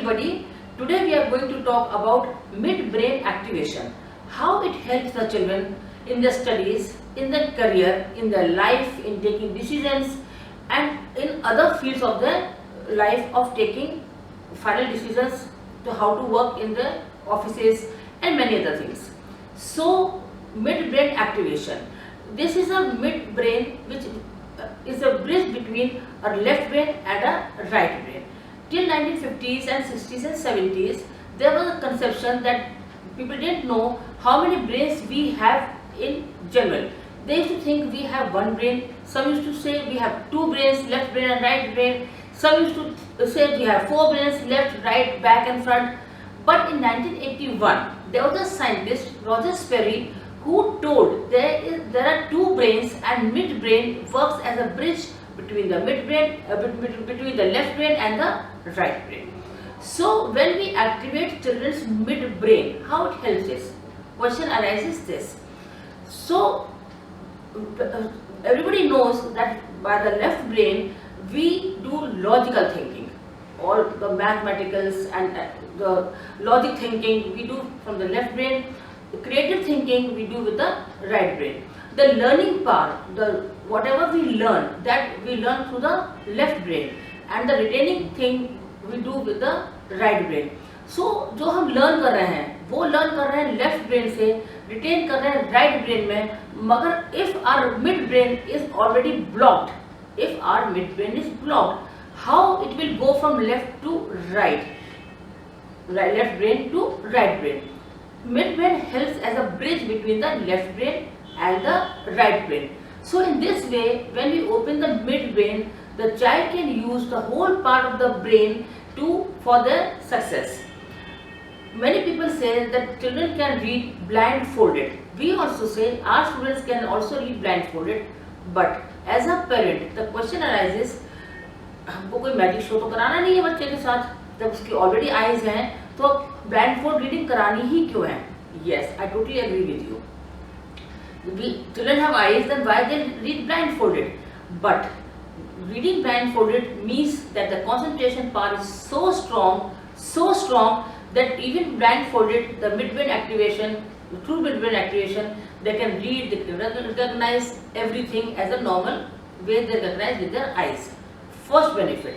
everybody. Today we are going to talk about midbrain activation. How it helps the children in their studies, in their career, in their life, in taking decisions, and in other fields of their life of taking final decisions to how to work in the offices and many other things. So midbrain activation. This is a midbrain which is a bridge between a left brain and a right brain. Till 1950s and 60s and 70s, there was a conception that people didn't know how many brains we have in general. They used to think we have one brain. Some used to say we have two brains, left brain and right brain. Some used to say we have four brains, left, right, back and front. But in 1981, there was a scientist, Roger Sperry, who told there are two brains and midbrain works as a bridge between the midbrain, between the left brain and the right brain. So when we activate children's midbrain, how it helps us? Question arises this. So everybody knows that by the left brain we do logical thinking, all the mathematicals and the logic thinking we do from the left brain. The creative thinking we do with the right brain. The learning part, whatever we learn, that we learn through the left brain, and the retaining thing we do with the right brain. So जो हम learn कर रहे हैं वो learn कर रहे हैं left brain से, retain कर रहे हैं right brain में. मगर if our mid brain is already blocked, if our mid brain is blocked, how it will go from left to right, left brain to right brain? Midbrain helps as a bridge between the left brain and the right brain. So in this way, when we open the midbrain, the child can use the whole part of the brain for their success. Many people say that children can read blindfolded. We also say our students can also read blindfolded. But as a parent, the question arises, हमको कोई magic show तो कराना नहीं है बच्चे के साथ, जब उसकी ऑलरेडी आईज हैं तो blindfold reading करानी ही क्यों है? Yes, I totally agree with you. Children have eyes, then why they read blindfolded? But reading blindfolded means that the concentration power is so strong that even blindfolded, the midbrain activation, through midbrain activation, they can read, they can recognize everything as a normal way they recognize with their eyes. First benefit,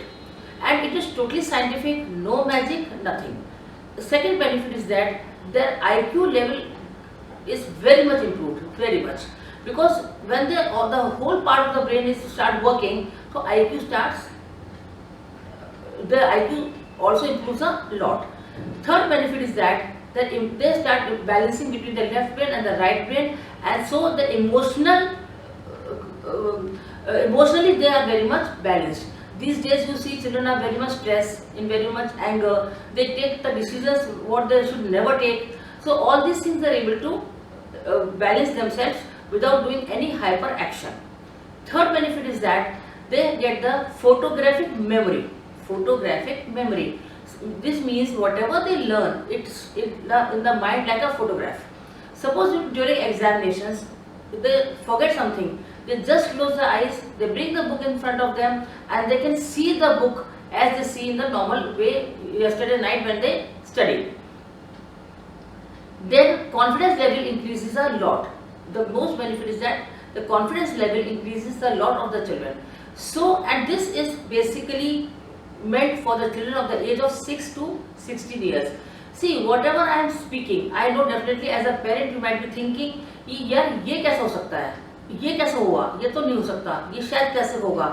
and it is totally scientific, no magic, nothing. The second benefit is that their IQ level is very much improved, very much, because when the whole part of the brain is start working, so IQ starts, the IQ also improves a lot. Third benefit is that they start balancing between the left brain and the right brain, and so the emotionally they are very much balanced. These days you see children are very much stressed, in very much anger, they take the decisions what they should never take. So all these things are able to balance themselves without doing any hyper action. Third benefit is that they get the photographic memory. This means whatever they learn, it's in the mind like a photograph. Suppose during examinations they forget something, they just close the eyes, they bring the book in front of them and they can see the book as they see in the normal way yesterday night when they studied. Their confidence level increases a lot. The most benefit is that the confidence level increases a lot of the children. So, and this is basically meant for the children of the age of 6 to 16 years. See, whatever I am speaking, I know definitely as a parent you might be thinking, यार ये कैसे हो सकता है, ये कैसे हुआ, ये तो नहीं हो सकता, ये शायद कैसे होगा.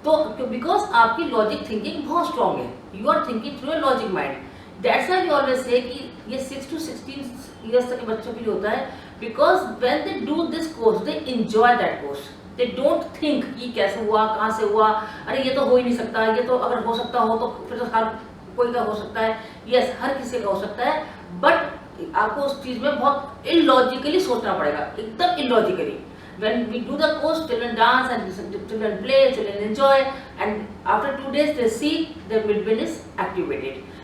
तो because आपकी logic thinking बहुत strong है, you are thinking through a logic mind. That's why we always say कि ये 6 to 16 years तक के बच्चों के लिए होता है, because when they do this course, they enjoy that course. They don't think कि कैसे हुआ, कहाँ से हुआ, अरे ये तो हो ही नहीं सकता, ये तो अगर हो सकता हो तो फिर तो हर कोई का हो सकता है. Yes, हर किसी का हो सकता है, but आपको उस चीज़ में बहुत illogically सोचना पड़ेगा, एकदम illogically. When we do the course, children dance and children play, children enjoy, and after 2 days they see their midbrain is activated.